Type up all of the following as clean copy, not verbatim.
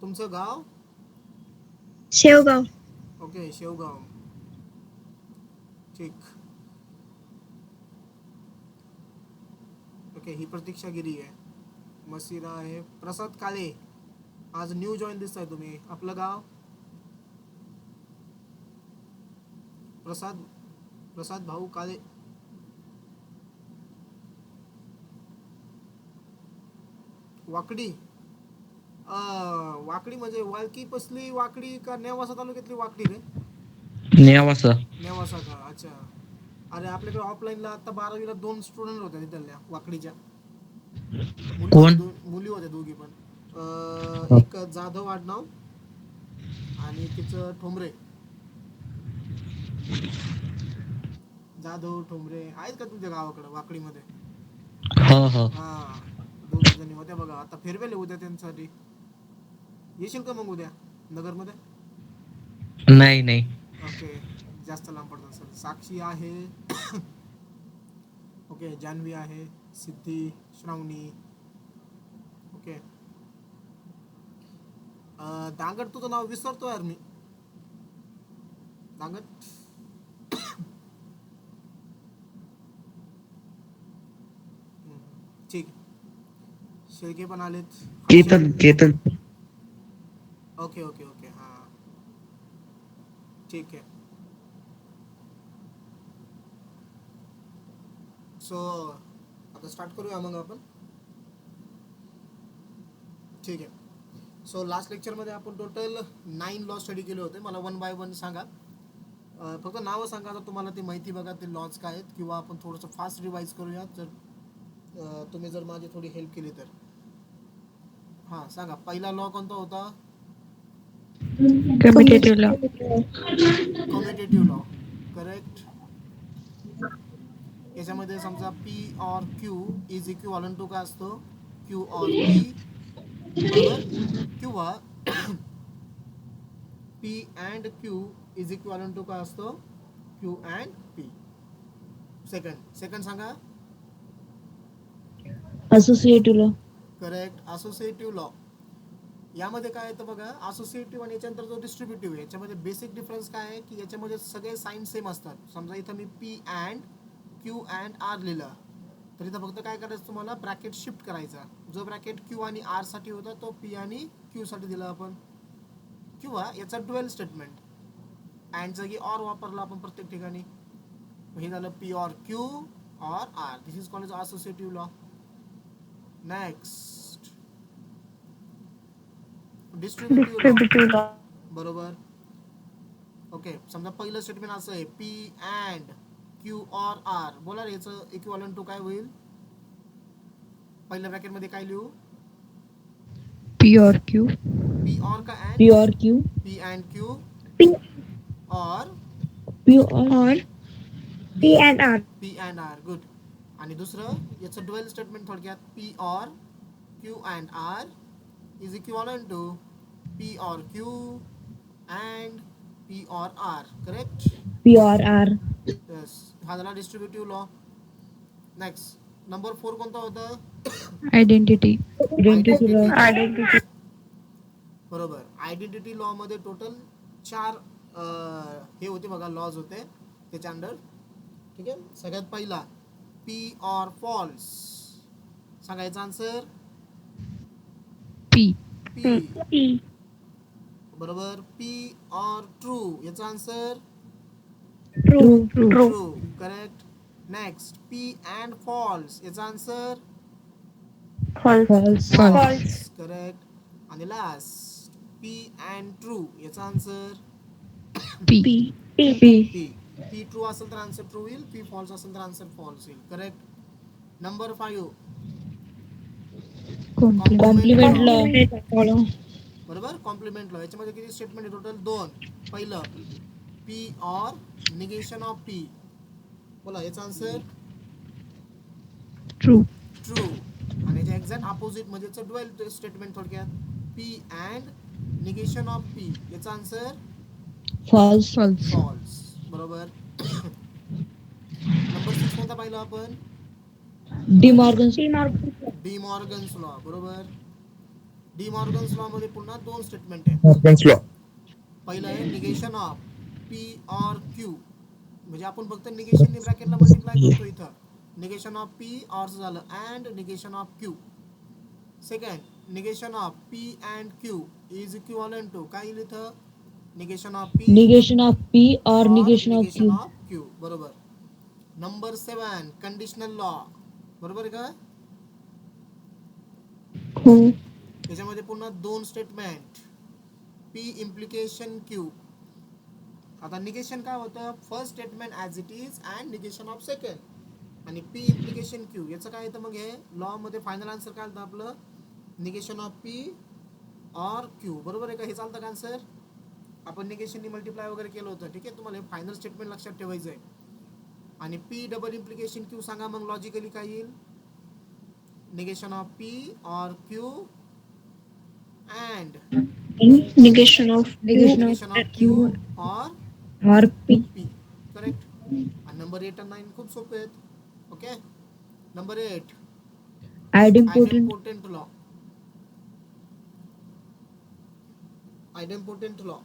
तुमचं गाव? शेवगाव. ओके, शेवगाव. ठीक. ओके, ही प्रतीक्षा गिरी आहे. मसिरा आहे. प्रसाद काळे, आज न्यू जॉईन दिसताय तुम्ही. आपलं गाव? प्रसाद प्रसाद भाऊ काळे. वाकडी. वाकडी म्हणजे वाळकी पसली वाकडी का नेवासा तालुक्यातली वाकडी रे? नेवासा. नेवासा का? अच्छा. अरे आपल्याकडे ऑफलाईनला आता 12वीला 2 स्टुडंट होत्या तिथल्या वाकडीच्या. कोण? मुली होत्या दोघी पण. हो. एक जाधव आडनाव आणि तिचं ठोंबरे. जाधव ठोंबरे आहेत का तुमच्या गावाकडे वाकडीमध्ये? हो हो. हा, दोघी जणी होत्या बघा. आता फेरवेल आहे उद्या त्यांच्यासाठी. येशील का मग उद्या नगरमध्ये? नाही नाही. ओके, जास्त लांब पडत असेल. साक्षी आहे. ओके, जान्हवी आहे, सिद्धी, श्रावणी. ओके. दांगट, तुझं नाव विसरतो यार मी. दांगट. ठीक. शेळके पण आलेत. Ketan Ketan. Okay okay okay, हां, ठीक आहे. सो आता स्टार्ट करूया मग आपण. ठीक आहे. सो लास्ट लेक्चरमध्ये आपण टोटल 9 लॉ स्टडी केले होते. मला 1 बाय 1 सांगा. फक्त नावं सांगा तर तुम्हाला ती माहिती बघा ते लॉज काय आहेत, किंवा आपण थोडंसं फास्ट रिवाईज करूया जर तुम्ही जर माझी थोडी हेल्प केली तर. हां, सांगा. पहिला लॉ कोणता होता? Commutative law. Commutative law. Correct. याच्यामध्ये समजा P or Q is equivalent to काय असतो? क्यू ऑर पी, बरोबर. किंवा P and Q is equivalent to काय असतो? Q and P. सेकंड सांगा. Associative law. Correct, associative law. यामध्ये काय येतं बघा, असोसिएटिव्ह आणि याच्यानंतर जो डिस्ट्रीब्युटिव्ह आहे याच्यामध्ये बेसिक डिफरन्स काय आहे की याच्यामध्ये सगळे साइन सेम असतात. समजा इथं मी P and Q and R लिहिलं तर इथं फक्त काय करायचं, तुम्हाला ब्रॅकेट शिफ्ट करायचा. जो ब्रॅकेट क्यू आणि आर साठी होता तो पी आणि क्यू साठी दिला आपण. किंवा याचा ड्युएल स्टेटमेंट, अँड जागी ऑर वापरला आपण प्रत्येक ठिकाणी. हे झालं P or Q or R. This is called associative law. Next, distributive law. Distributive law. बरोबर. ओके, समजा पहिलं स्टेटमेंट असं आहे, P and Q or R. बोला रे, याचं इक्विव्हॅलंट टू काय होईल? पहिल्या ब्रॅकेटमध्ये काय लिहू? P or Q. P or का and? P or Q. P and Q P or P or P and R. P and R. Good. आणि दुसरं याचं ड्युएल स्टेटमेंट थोडक्यात, P or Q and R is equivalent to P or Q and P or R. Correct. P or R. Yes, हा झाला distributive law. Next, number 4 कोणता होता? Identity. Identity law. Identity. बरोबर. Identity law मध्ये total 4 हे होते बघा, lodge होते त्याच्या अंडर. ठीक आहे. सगळ्यात पहिला पी ऑर फॉल्स. सांगायचा आन्सर पी. पी. बरोबर. पी ऑर ट्रू, याचा answer true. True. Correct. Next, P and false, याचा आन्सर फॉल्स. फॉल्स. करेक्ट. आणि लास्ट, पी अँड ट्रू, याचा answer P. P. P true असेल तर आन्सर ट्रू येईल, P false असेल तर आन्सर फॉल्स येईल. करेक्ट. Number 5, complement law. बरोबर. Complement law. याच्यामध्ये किती स्टेटमेंट आहे टोटल? 2. पहिलं, P or negation of P. बोला, याचा आन्सर ट्रू. ट्रू. आणि याच्या एक्झॅक्ट अपोजिट म्हणजे याचं ड्युएल स्टेटमेंट थोडक्यात, P and negation of P, याचा आन्सर फॉल्स. फॉल्स. बरोबर. नंबर 6 कोणता पाहिलं आपण? डिमॉर्गन. De Morgan's law. बरोबर. डी मॉर्गन्स लॉ मध्ये पुन्हा दोन स्टेटमेंट आहे. Morgan's law. पहिलं आहे negation of P or Q, म्हणजे आपण फक्त निगेशननी ब्रॅकेटला मल्टिप्लाय करतो इथं. निगेशन ऑफ पी ऑर झालं and negation of Q. Second negation of P and Q is equivalent to काय येईल इथं, negation of P negation of P or or negation of negation Q. Of Q. बरोबर. Number 7 conditional law. बरोबर आहे का? हो. त्याच्यामध्ये पुन्हा दोन स्टेटमेंट, पी इम्प्लिकेशन क्यू. आता निगेशन काय होतं, first statement as it is and negation of second, आणि पी इम्प्लिकेशन क्यू याचं काय येतं मग हे लॉ मध्ये फायनल आन्सर काय होतं आपलं, negation of P or Q. बरोबर आहे का? हे चालतं का आन्सर? आपण निगेशननी मल्टिप्लाय वगैरे केलं होतं. ठीक आहे, तुम्हाला फायनल स्टेटमेंट लक्षात ठेवायचं आहे. आणि पी डबल इम्प्लिकेशन क्यू सांगा मग लॉजिकली काय येईल, negation of P or Q and Negation of negation of Q or or P. P. Correct. आणि नंबर 8 आणि 9 खूप सोपे आहेत. Okay. Number 8 Idempotent. Idempotent law. Idempotent law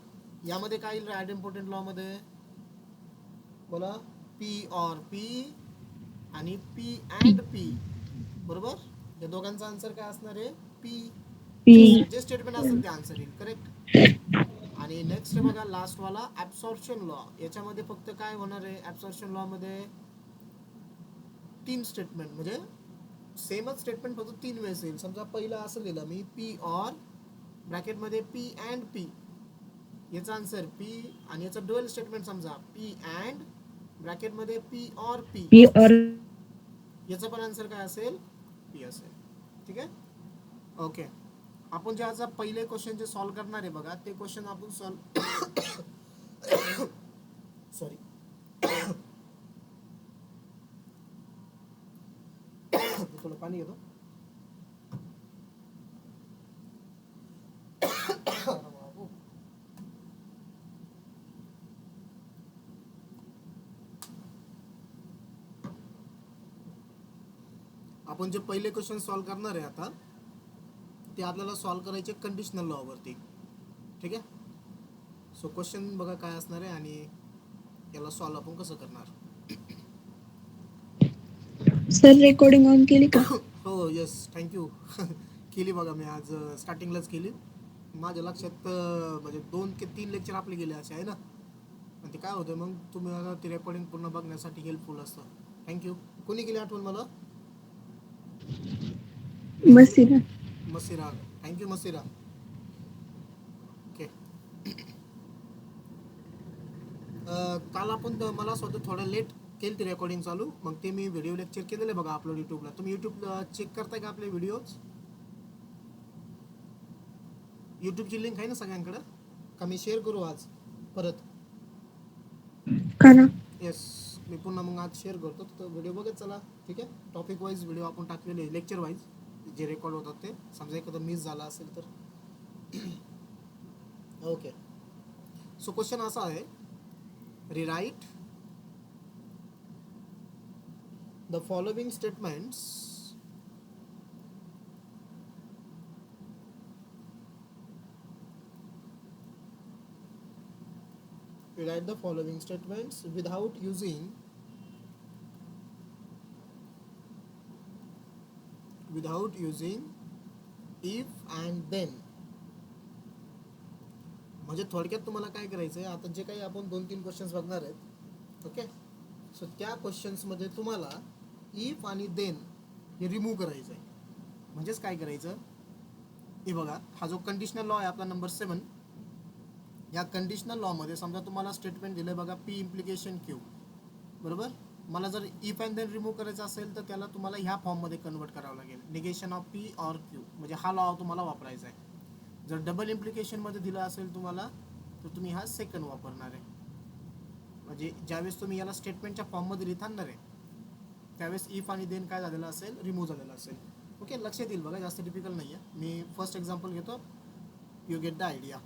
यामध्ये काय येईल आयडेम्पोटेंट लॉ मध्ये, बोला, पी ऑर पी आणि पी अँड पी. बरोबर. या दोघांचा आन्सर काय असणार आहे, पी. P. जे स्टेटमेंट असेल ते आन्सर येईल. करेक्ट. आणि नेक्स्ट बघा लास्ट वाला ऍब्सॉर्प्शन लॉ. याच्यामध्ये फक्त काय होणार आहे, ऍब्सॉर्प्शन लॉ मध्ये तीन स्टेटमेंट, म्हणजे सेमच स्टेटमेंट फक्त तीन वेळेस येईल. समजा पहिला असं लिहिलं मी, पी ऑर ब्रॅकेटमध्ये पी अँड पी, याचा आन्सर पी. आणि याचं डुअल स्टेटमेंट समजा पी अँड ब्रॅकेटमध्ये P or P, P or याचा पण आन्सर काय असेल, पी असेल. ठीक आहे. ओके. आपण जे आज पहिले क्वेश्चन जे सॉल्व्ह करणार आहे बघा, ते क्वेश्चन आपण सॉरी थोडं पाणी घेतो. आपण जे पहिले क्वेश्चन सॉल्व्ह करणार आहे आता, ते आपल्याला सॉल्व्ह करायचे कंडिशनल लॉ वरती. ठीक आहे. सो क्वेश्चन बघा काय असणार आहे आणि याला सॉल्व्ह आपण कसं करणार. सर रेकॉर्डिंग ऑन केली का? हो येस थँक्यू. केली बघा, मी आज स्टार्टिंगलाच केली. माझ्या लक्षात म्हणजे 2 ते 3 लेक्चर आपले गेले असे आहे ना. आणि ते काय होतं मग, तुम्ही आता ती रेकॉर्डिंग पूर्ण बघण्यासाठी हेल्पफुल असतं. थँक्यू. कोणी केली आठवण मला, मसिरा. मसिरा. थँक्यू मसिरा. ओके. काल आपण मला स्वतः थोडं लेट केली ती रेकॉर्डिंग चालू, मग ते मी व्हिडिओ लेक्चर केलेले बघा अपलोड यूट्यूबला. तुम्ही यूट्यूबला चेक करताय का आपले व्हिडिओज? यूट्यूबची लिंक आहे ना सगळ्यांकडे, का मी शेअर करू आज परत? करा. येस, मी पुन्हा मग आज शेअर करतो, तर व्हिडिओ बघत चला. ठीक आहे. टॉपिक वाईज व्हिडिओ आपण टाकलेले, लेक्चर वाईज जे रेकॉर्ड होतात ते. समजा एखादा मिस झाला असेल तर. ओके. सो क्वेश्चन असा आहे, rewrite the following statements write the following statements without using if and then. म्हणजे थोडक्यात तुम्हाला काय करायचं आहे, आता जे काही आपण 2-3 क्वेश्चन्स बघणार आहेत. ओके. सो त्या क्वेश्चन्समध्ये तुम्हाला इफ आणि देन हे रिमूव्ह करायचं आहे. म्हणजेच काय करायचं, हे बघा, हा जो कंडिशनल लॉ आहे आपला नंबर 7, या कंडिशनल लॉमध्ये समजा तुम्हाला स्टेटमेंट दिलं बघा, पी इम्प्लिकेशन क्यू. बरोबर. मला जर इफ अँड देन रिमूव्ह करायचं असेल तर त्याला तुम्हाला ह्या फॉर्ममध्ये कन्वर्ट करावं लागेल, negation of P or Q. म्हणजे हा लॉ तुम्हाला वापरायचा आहे. जर डबल इम्प्लिकेशनमध्ये दिलं असेल तुम्हाला, तर तुम्ही हा सेकंड वापरणार आहे. म्हणजे ज्यावेळेस तुम्ही याला स्टेटमेंटच्या फॉर्ममध्ये लिहिणार आहे, त्यावेळेस इफ आणि देन काय झालेलं असेल, रिमूव्ह झालेलं असेल. ओके. लक्षात येईल बघा, जास्त डिफिकल्ट नाही आहे. मी फर्स्ट एक्झाम्पल घेतो, you get the idea.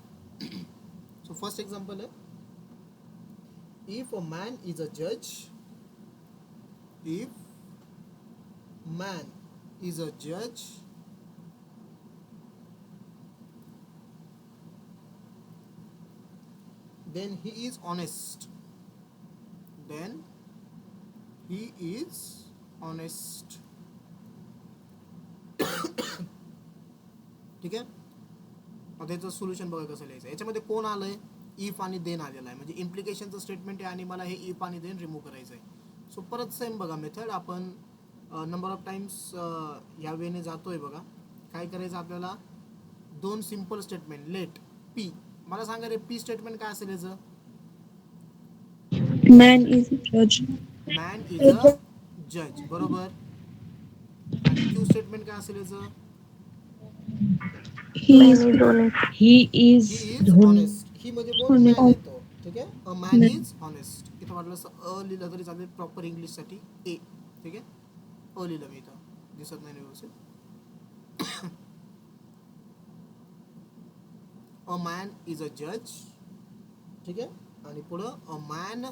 So first example है, if a man is a judge, then he is honest. Then he is honest. ठीक आहे. आता याचं सोल्युशन बघा कसं लिहायचं. याच्यामध्ये कोण आलंय, इफ आणि देन आलेला आहे, म्हणजे इम्प्लिकेशनचं स्टेटमेंट आहे आणि मला हे इफ आणि देन रिमूव्ह करायचं आहे. सो परत सेम बघा मेथड, आपण नंबर ऑफ टाइम्स या वेने जातोय. बघा काय करायचं आपल्याला, दोन सिम्पल स्टेटमेंट. लेट पी, मला सांगा रे पी स्टेटमेंट काय असेल याचं. Man is a judge. Man is a जज, बरोबर. आणि क्यू स्टेटमेंट काय असेल याचं, He is honest. He he is is honest. He म्हणजे कोण, मॅन honest. येतो. ठीक आहे. A man is honest. इथं वाटलं असं अ लिहिलं तरी चालेल, प्रॉपर इंग्लिशसाठी ए. ठीक आहे, अ लिहिलं मी इथं, दिसत नाही व्यवस्थित. अ मॅन इज अ जज. ठीक आहे. आणि पुढं अ मॅन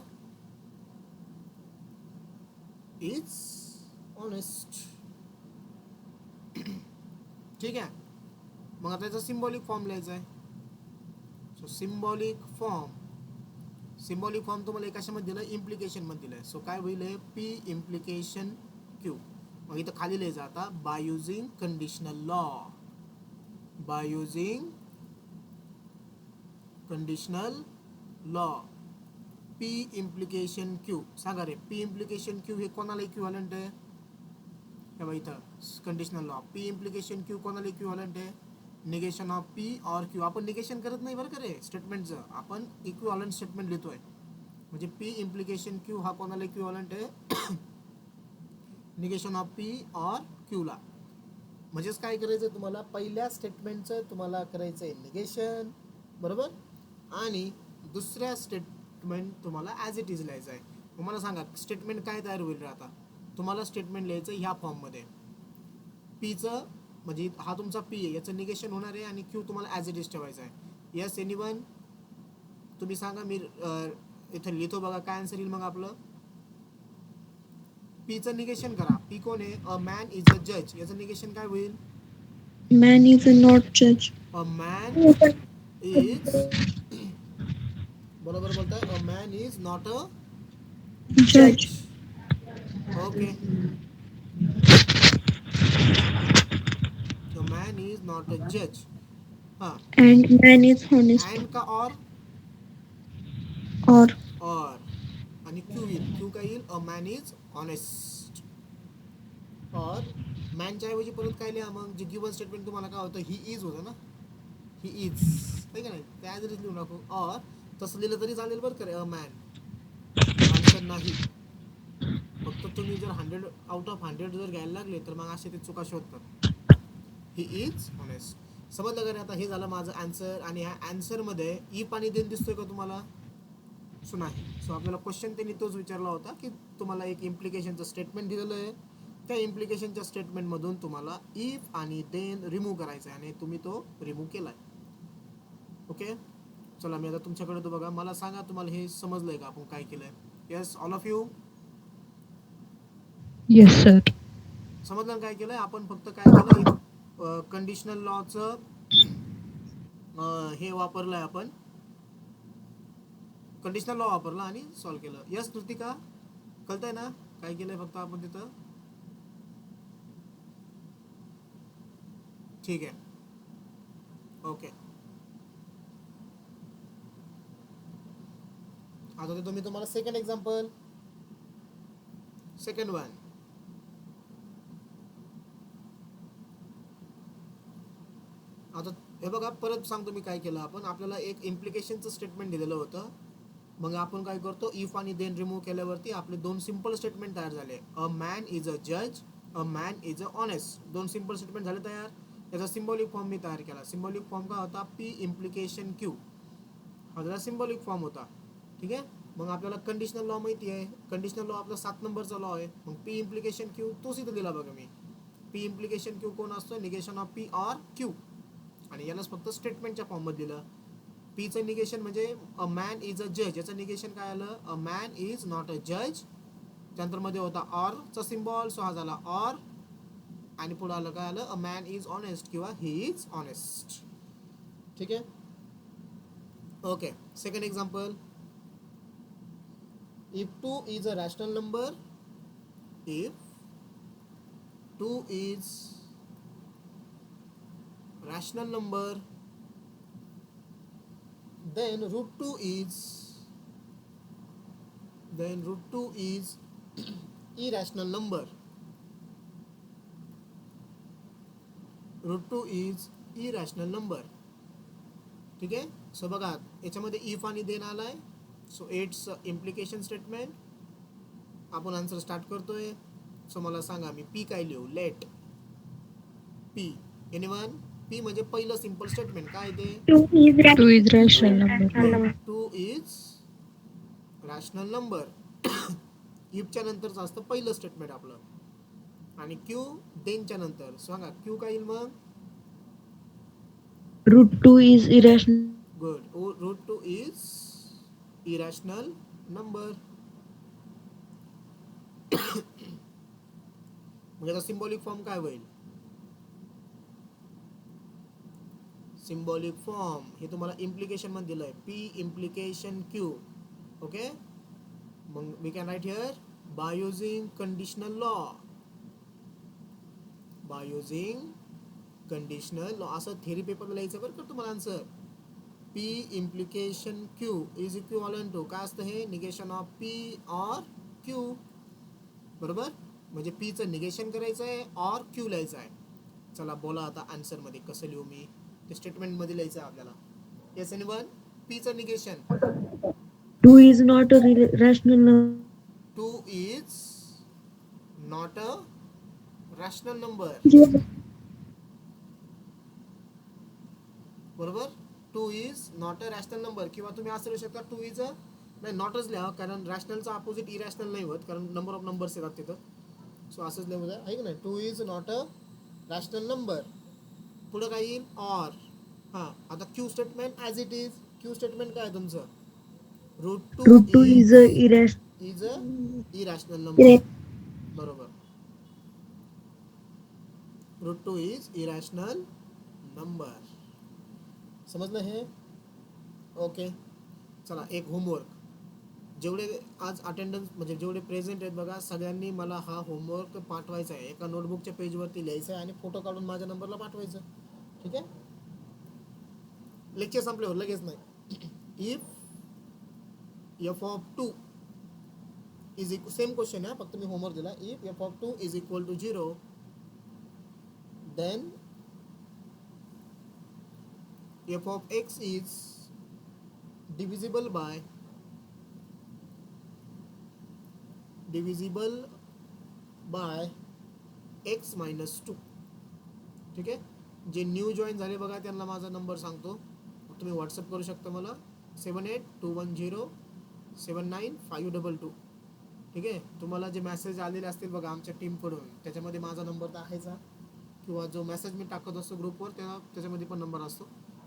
इज ऑनेस्ट. ठीक आहे. मग आता याचा सिम्बॉलिक फॉर्म लिहायचा आहे. सो सिम्बॉलिक फॉर्म तुम्हाला कशामध्ये दिलं, इम्प्लिकेशन मध्ये दिलंय. सो काय होईल, पी इम्प्लिकेशन क्यू. मग इथं खाली लिहायचं आता, bye using conditional law. By using conditional law, P implication Q. सांगा रे, पी इम्प्लिकेशन क्यू हे कोणाला इक्विव्हॅलंट आहे. हे बघा इथं conditional law, P implication Q कोणाला इक्विव्हॅलंट आहे, negation of P or Q. आपण निगेशन करत नाही बरं का रे स्टेटमेंटचं, आपण इक्विव्हॅलंट स्टेटमेंट लिहितोय. म्हणजे पी इम्प्लिकेशन क्यू हा कोणाला इक्विव्हॅलंट आहे, निगेशन ऑफ पी और क्यूला. म्हणजेच काय करायचं तुम्हाला, पहिल्या स्टेटमेंटचं तुम्हाला करायचं आहे निगेशन, बरोबर. आणि दुसऱ्या स्टेटमेंट तुम्हाला ॲज इट इज लिहायचं आहे. मग मला सांगा स्टेटमेंट काय तयार होईल आता. तुम्हाला स्टेटमेंट लिहायचं ह्या फॉर्ममध्ये, पीचं म्हणजे हा तुमचा पी आहे, याचं निगेशन होणार आहे आणि क्यू तुम्हाला ॲज इट इज ठेवायचं आहे. यस एनीवन, तुम्ही सांगा, मी इथं लिहितो बघा काय आन्सर येईल. मग आपलं पीचं निगेशन करा. पी कोण आहे, अ मॅन इज अ जज. याचं निगेशन काय होईल, Man is a not judge. A man is, बरोबर बोलताय, अ man is not a Judge. जज. Okay, a man is not a जज. हां, And man is honest. And का Or और आणि क्यू येईल. क्यू काय येईल, अ मॅन इज ऑनेस्ट. और मॅनच्या ऐवजी परत काय लिहा मग, जे गिवन स्टेटमेंट तुम्हाला काय होतं, ही इज होतं ना, ही इज आहे का नाही, त्या जरीच लिहू नको. और तसं लिहिलं तरी चालेल बरं का रे, अ मॅन. आन्सर नाही, फक्त तुम्ही जर 100 आउट ऑफ 100 जर घ्यायला लागले तर मग असे ते चुका शोधतात. He is honest. समजलं का रे. आता हे झालं माझं आन्सर. आणि ह्या आन्सरमध्ये इफ आणि देन दिसतोय का तुम्हाला, सो नाही. सो आपल्याला क्वेश्चन त्यांनी तोच विचारला होता की तुम्हाला एक इम्प्लिकेशनचं स्टेटमेंट दिलेलं आहे, त्या इम्प्लिकेशनच्या स्टेटमेंटमधून तुम्हाला इफ आणि देन रिमूव्ह करायचं आहे आणि तुम्ही तो रिमूव्ह केला आहे. ओके, चला मी आता तुमच्याकडे तो बघा, मला सांगा तुम्हाला हे समजलंय का आपण काय केलंय. Yes all of you, yes sir. समजलं काय केलंय आपण. फक्त काय केलं, कंडिशनल लॉचं हे वापरलंय आपण, कंडिशनल लॉ वापरला आणि सॉल्व्ह केलं. यस कृतिका, कळतंय ना काय केलंय फक्त आपण तिथं. ठीक आहे, ओके. आता देतो मी तुम्हाला सेकंड एक्झाम्पल. सेकंड वन, आता हे बघा परत सांगतो मी काय केलं आपण. आपल्याला एक इम्प्लिकेशनचं स्टेटमेंट दिलेलं होतं, मग आपण काय करतो, इफ आणि देन रिमूव्ह केल्यावरती आपले दोन सिंपल स्टेटमेंट तयार झाले. अ मॅन इज अ जज, अ मॅन इज अ ऑनेस्ट. दोन सिंपल स्टेटमेंट झाले तयार. त्याचा सिम्बॉलिक फॉर्म मी तयार केला. सिम्बॉलिक फॉर्म काय होता, पी इम्प्लिकेशन क्यू, हा त्याचा सिम्बॉलिक फॉर्म होता. ठीक आहे. मग आपल्याला कंडिशनल लॉ माहिती आहे, कंडिशनल लॉ आपला 7 नंबरचा लॉ आहे. मग पी इम्प्लिकेशन क्यू तोच इथं दिला बघा मी. पी इम्प्लिकेशन क्यू कोण असतो, negation of P or Q. आणि यालाच फक्त स्टेटमेंटच्या फॉर्ममध्ये दिलं. पीचं निगेशन म्हणजे अ मॅन इज अ जज, याचं निगेशन काय आलं, अ मॅन इज नॉट अ जज. त्यानंतर मध्ये होता ऑरचा सिम्बॉल, सो हा झाला ऑर. आणि पुढे आलं काय आलं, अ मॅन इज ऑनेस्ट किंवा ही इज ऑनेस्ट. ठीक आहे, Okay, second example. If 2 is a rational number, if 2 is rational number, then root 2 is irrational number. Root 2 is irrational number. ठीक आहे. सो बघा याच्यामध्ये इफ आणि देन आलाय. So it's implication statement. आपण answer start करतोय. सो मला सांगा मी पी काय लिहू. Late P. एनीवन. पी म्हणजे पहिलं सिंपल स्टेटमेंट काय ते. 2 is Two is rational number. 2 is rational number. इफच्या नंतरचं असतं पहिलं स्टेटमेंट आपलं. आणि क्यू देनच्या नंतर. सांगा क्यू काय येईल मग. Root 2 is irrational. Good. Root 2 is irrational number. म्हणजे आता सिम्बॉलिक फॉर्म काय होईल. सिम्बॉलिक फॉर्म हे तुम्हाला इम्प्लिकेशन मध्ये दिलंय. P implication Q. ओके. मग we can write here by using conditional law. By using conditional law. असं थेरी पेपरला लिहायचं बरं का तुम्हाला answer. P implication Q is equivalent to काय असतं हे. Negation of P or Q. बरोबर. म्हणजे पीचं निगेशन करायचं आहे ऑर क्यू लिहायचं आहे. चला बोला आता आन्सर मध्ये कसं लिहू मी. ते स्टेटमेंट मध्ये लिहायचं आहे आपल्याला. Yes anyone. पीचं negation. 2 is not a rational number. 2 is not a rational number. बरोबर. 2 is not a rational number. किंवा तुम्ही असं लिहू शकता 2 is a नाही नॉटच लिहा कारण रॅशनलचा अपोजिट इरॅशनल नाही होत कारण नंबर ऑफ नंबर्स येतात तिथं. सो असंच लिहू द्या आहे की नाही. 2 is not a rational number. पुढं काय येईल ऑर. हां आता Q statement as it is. Q statement काय आहे तुमचं. Root 2 Root 2 is a irrational. Is a irrational number. बरोबर. Root 2 is irrational number. समजलं हे. ओके. चला एक होमवर्क. जेवढे आज अटेंडन्स म्हणजे जेवढे प्रेझेंट आहेत बघा सगळ्यांनी मला हा होमवर्क पाठवायचा आहे. एका नोटबुकच्या पेजवरती लिहायचं आहे आणि फोटो काढून माझ्या नंबरला पाठवायचं. ठीक आहे. लेक्चर संपल्यावर लगेच नाही. If F of 2 is equal same question आहे फक्त मी होमवर्क दिला. If F of 2 is equal to 0 then f of x is divisible by x minus 2. ठीक आहे. जे न्यू जॉईन झाले बघा त्यांना माझा नंबर सांगतो. तुम्ही व्हॉट्सअप करू शकता मला 7821079522. ठीक आहे. तुम्हाला जे मेसेज आलेले असतील बघा आमच्या टीमकडून त्याच्यामध्ये माझा नंबर तर आहेचा किंवा जो मेसेज मी टाकत असतो ग्रुपवर त्याच्यामध्ये पण नंबर असतो.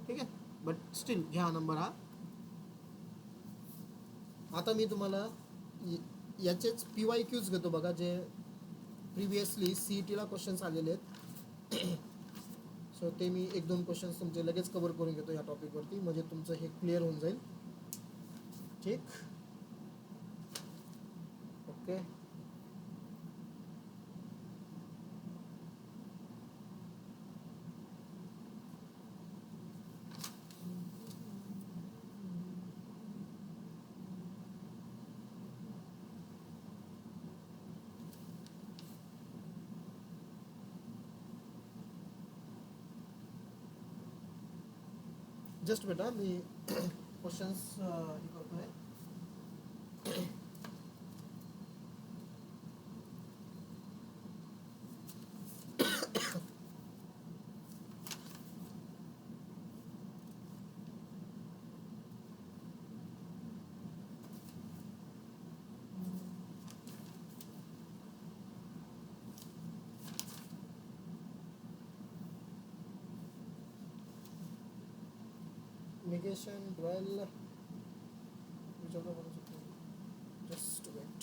ठीक आहे. बट स्टील घ्या नंबर हा. आता मी तुम्हाला याचेच PYQs घेतो बघा जे प्रिव्हियसली CETला क्वेश्चन्स आलेले आहेत. सो ते मी 1-2 क्वेश्चन्स तुमचे लगेच कव्हर करून घेतो या टॉपिकवरती म्हणजे तुमचं हे क्लिअर होऊन जाईल. ठीक. ओके. जस्ट बेटा मी क्वेश्चन्स हे करतोय. negation dwell whichever one is okay. Just wait.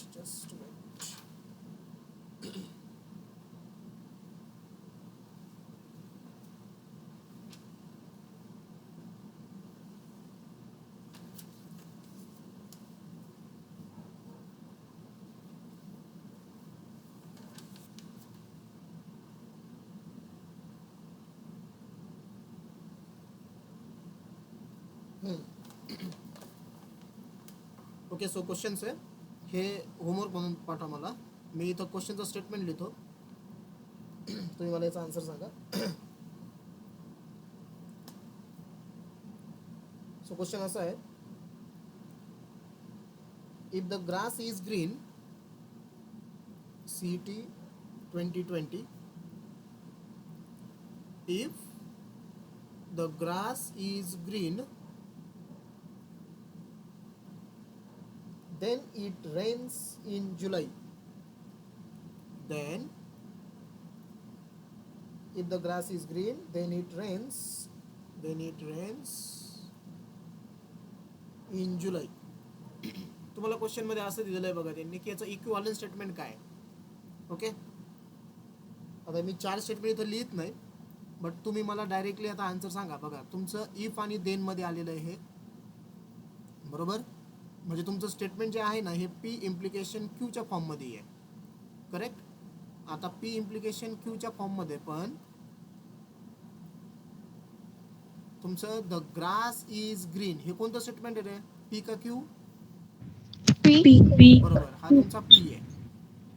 Okay, so questions आहे हे होमवर्क म्हणून पाठवा मला. मी इथं क्वेश्चनचं स्टेटमेंट लिहितो, तुम्ही मला याचा आन्सर सांगा. सो क्वेश्चन असा आहे, if the grass is green, CET 2020, if the grass is green, then it rains in July. Then if the grass is green, then it rains in July. तुम्हाला question मध्ये असं दिलेलं आहे बघा त्यांनी की याचं इक्विव्हॅलंट स्टेटमेंट काय. ओके, आता मी 4 स्टेटमेंट इथं लिहित नाही, बट तुम्ही मला डायरेक्टली आता आन्सर सांगा. बघा तुमचं इफ आणि देन मध्ये आलेलं आहे हे, बरोबर. म्हणजे तुमचं स्टेटमेंट जे आहे ना हे पी इम्प्लिकेशन क्यूच्या फॉर्ममध्ये आहे, करेक्ट. आता पी इम्प्लिकेशन क्यूच्या फॉर्ममध्ये पण तुमचं द ग्रास इज ग्रीन हे कोणतं स्टेटमेंट आहे रे, पी का क्यू? P. बरोबर, हा तुमचा पी आहे,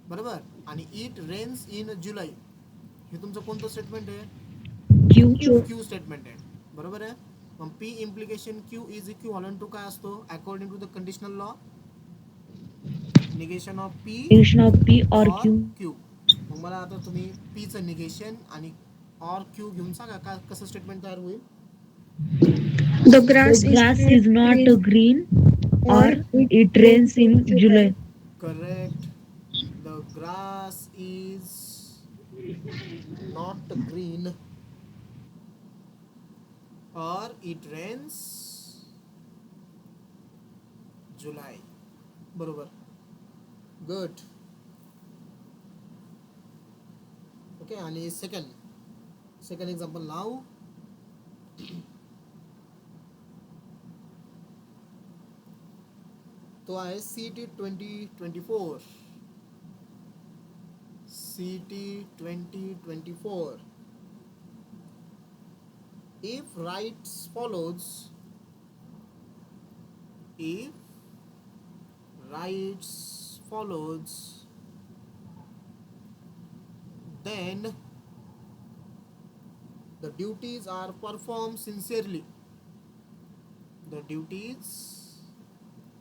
बरोबर. आणि इट रेन्स इन जुलै हे तुमचं कोणतं स्टेटमेंट आहे? Q. क्यू स्टेटमेंट आहे, बरोबर आहे. मग P implication Q is equivalent to काय असतो according to the conditional law? Negation of P Negation of P or Q. Q. मग मला आता तुम्ही पीचं निगेशन आणि ऑर क्यू घेऊन सांगा का कसं स्टेटमेंट तयार होईल. The grass The grass is not green or it rains in July. Correct, the grass is not green or it rains July. बरोबर, गुड. ओके, आणि सेकंड एक्झाम्पल नाव. तो आहे CET 2024. CET 2024. If rights follows, then the duties are performed sincerely. The duties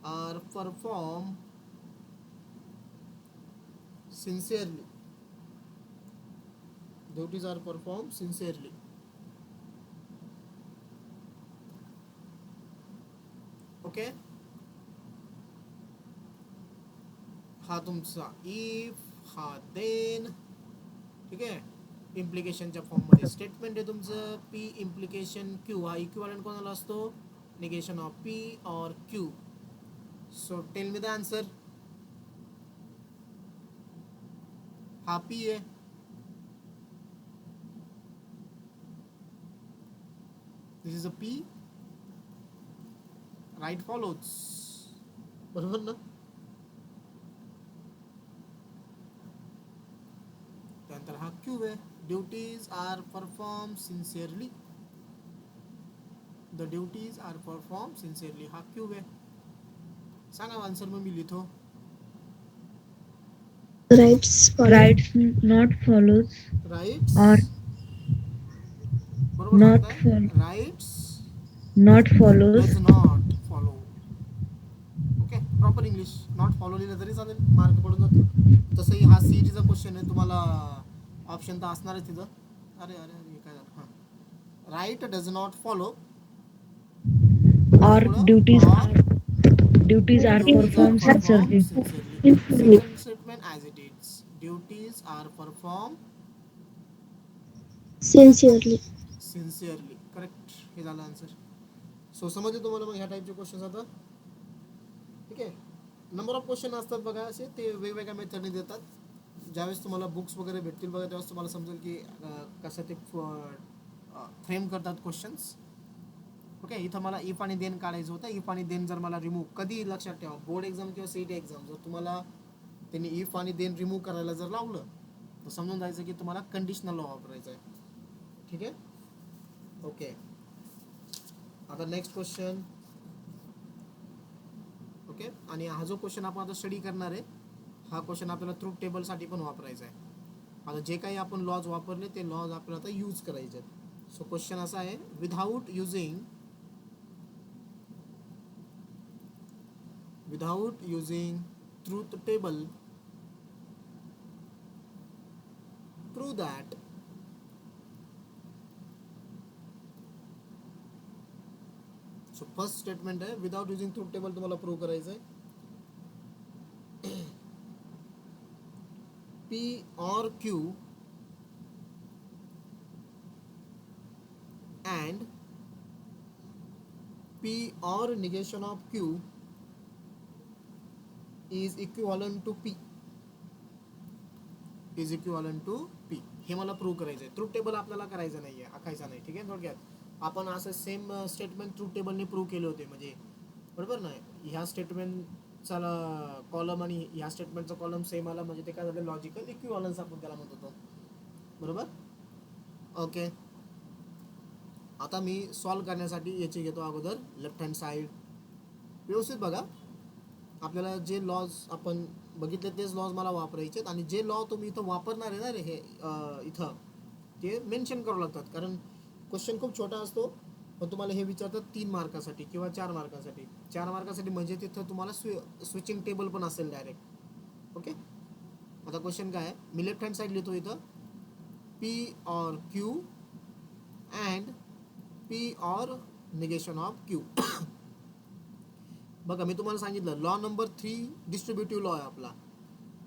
are performed sincerely. Duties are performed sincerely. Okay, हा तुमचा if, हा then, ठीक आहे. इम्प्लिकेशनच्या फॉर्ममध्ये स्टेटमेंट आहे तुमचं पी इम्प्लिकेशन क्यू. हा इक्विव्हॅलंट कोणाला असतो? Negation of P or Q. So tell me the answer. हा पी आहे, this is a P, right follows, बरोबर ना. त्यानंतर हा क्यू आहे, duties are perform sincerely. The duties are perform sincerely, हा क्यू आहे. सांगा आन्सर, मग मी लिहितो. Rights not follows rights, or बरोबर not सांगताय. follow. Rights Not follows. Does not follow. Okay, proper English. Not follow लिहिलं तरी चालेल, मार्क पडून जातील. तसंही हा CETचा क्वेश्चन आहे, तुम्हाला ऑप्शन तर असणारच तिथं. अरे अरे अरे काय झालं. हां, right does not follow Or duties are performed sincerely. Second statement as it is. Duties are performed sincerely. Correct, हे झालं आन्सर. सो समजले तुम्हाला मग ह्या टाईपचे क्वेश्चन आता. ठीक आहे, नंबर ऑफ क्वेश्चन असतात बघा असे, ते वेगवेगळ्या मेथडने देतात. ज्यावेळेस तुम्हाला बुक्स वगैरे भेटतील बघा त्यावेळेस तुम्हाला समजेल की कसं ते फ्रेम करतात क्वेश्चन्स. ओके, इथं मला इफ आणि देन काढायचं होतं. इफ आणि देन जर मला रिमूव्ह, कधी लक्षात ठेवा, बोर्ड एक्झाम किंवा CET एक्झाम जर तुम्हाला त्यांनी इफ आणि देन रिमूव्ह करायला जर लावलं तर समजून जायचं की तुम्हाला कंडिशनल लॉ वापरायचा आहे. ठीक आहे, ओके. आता नेक्स्ट क्वेश्चन. ओके. आणि हा जो क्वेश्चन आपण आता स्टडी करणार आहे, हा क्वेश्चन आपल्याला ट्रूथ टेबलसाठी पण वापरायचा आहे. आता जे काही आपण लॉज वापरले ते लॉज आपल्याला आता यूज करायचे आहेत. सो क्वेश्चन असा आहे, without using truth table, prove that so first statement आहे, विदाउट युझिंग ट्रूथ टेबल तुम्हाला प्रूव्ह करायचं आहे. P or Q and P or negation of Q is equivalent to P. is equivalent to P. हे मला prove करायचं आहे. Truth table आपल्याला करायचं नाही आहे, आखायचं नाही. ठीक आहे. थोडक्यात आपण असं सेम स्टेटमेंट ट्रूथ टेबलने प्रूव्ह केले होते, म्हणजे बरोबर ना. ह्या स्टेटमेंटचा कॉलम आणि ह्या स्टेटमेंटचा कॉलम सेम आला म्हणजे ते काय झालं, लॉजिकल इक्विव्हॅलन्स आपण त्याला म्हणत होतो. बरोबर. ओके. आता मी सॉल्व करण्यासाठी याची घेतो अगोदर लेफ्ट हँड साईड. व्यवस्थित बघा, आपल्याला जे लॉज आपण बघितले तेच लॉज मला वापरायचे आहेत. आणि जे लॉ तुम्ही इथं वापरणार आहे ना रे, हे इथं ते मेन्शन करावं लागतात, कारण क्वेश्चन खूप छोटा असतो. पण तुम्हाला हे विचारतात 3 मार्कासाठी किंवा 4 मार्कासाठी. 4 मार्कासाठी म्हणजे तिथं तुम्हाला स्विचिंग टेबल पण असेल डायरेक्ट. ओके. आता क्वेश्चन काय आहे, मी लेफ्ट हँड साईड लिहितो इथं, P or Q and P or negation of Q. बघा, मी तुम्हाला सांगितलं लॉ नंबर 3 डिस्ट्रीब्युटिव्ह लॉ आहे आपला.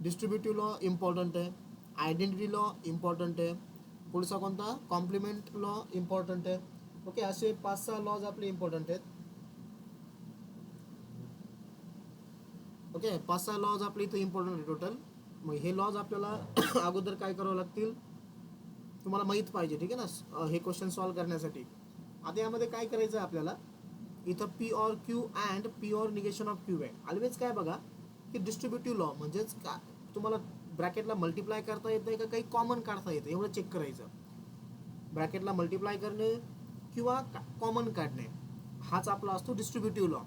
डिस्ट्रीब्युटिव्ह लॉ इम्पॉर्टंट आहे, आयडेंटिटी लॉ इम्पॉर्टंट आहे, पुढचा कोणता कॉम्प्लिमेंट लॉ इम्पॉर्टंट आहे. ओके. असे 5-6 लॉज आपले इम्पॉर्टंट आहेत. ओके. 5-6 लॉज आपले इथं इम्पॉर्टंट आहे टोटल. मग हे लॉज आपल्याला अगोदर काय करावं लागतील तुम्हाला माहीत पाहिजे. ठीक आहे ना, हे क्वेश्चन सॉल्व करण्यासाठी. आता यामध्ये काय करायचं आहे आपल्याला, इथं P or Q and P or negation of Q आहे. ऑलवेज काय बघा की डिस्ट्रीब्युटिव्ह लॉ म्हणजेच का तुम्हाला ब्रॅकेटला मल्टिप्लाय करता येतं का काही कॉमन काढता येतं एवढं चेक करायचं. ब्रॅकेटला मल्टिप्लाय करणे किंवा कॉमन काढणे हाच आपला असतो डिस्ट्रीब्युटिव्ह लॉ.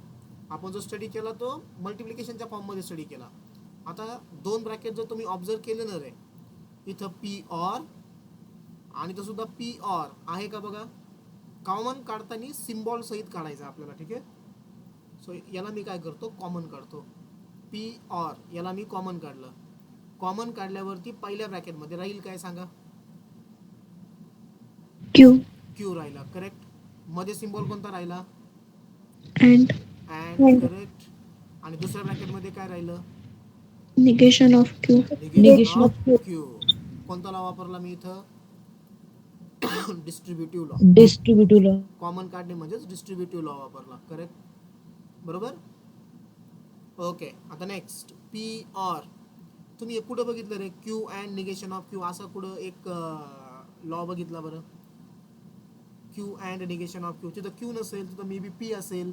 आपण जो स्टडी केला तो मल्टिप्लिकेशनच्या फॉर्ममध्ये स्टडी केला. आता 2 ब्रॅकेट जर तुम्ही ऑब्झर्व केले ना रे, इथं P or आणि तो सुद्धा P or आहे का बघा, कॉमन काढताना सिम्बॉल सहित काढायचं आपल्याला. ठीक आहे. सो याला मी काय करतो, कॉमन काढतो. P or याला मी कॉमन काढलं. कॉमन काढल्यावरती पहिल्या ब्रॅकेटमध्ये राहील काय सांगा, Q राहिला. करेक्ट. मध्ये सिम्बॉल कोणता राहिला, And अँड. करेक्ट. आणि दुसऱ्या ब्रॅकेटमध्ये काय राहिलं, negation of Q. Negation of Q. कोणता लॉ वापरला मी इथं, distributive law. Distributive law. Common काढणे म्हणजेच डिस्ट्रीब्युटिव्ह लॉ वापरला. करेक्ट. बरोबर. ओके. आता नेक्स्ट P or तुम्ही कुठं बघितलं रे, Q and negation of Q असा कुठं एक लॉ बघितला बरं, Q and negation of Q. तिथं Q नसेल, तिथं मे बी P असेल.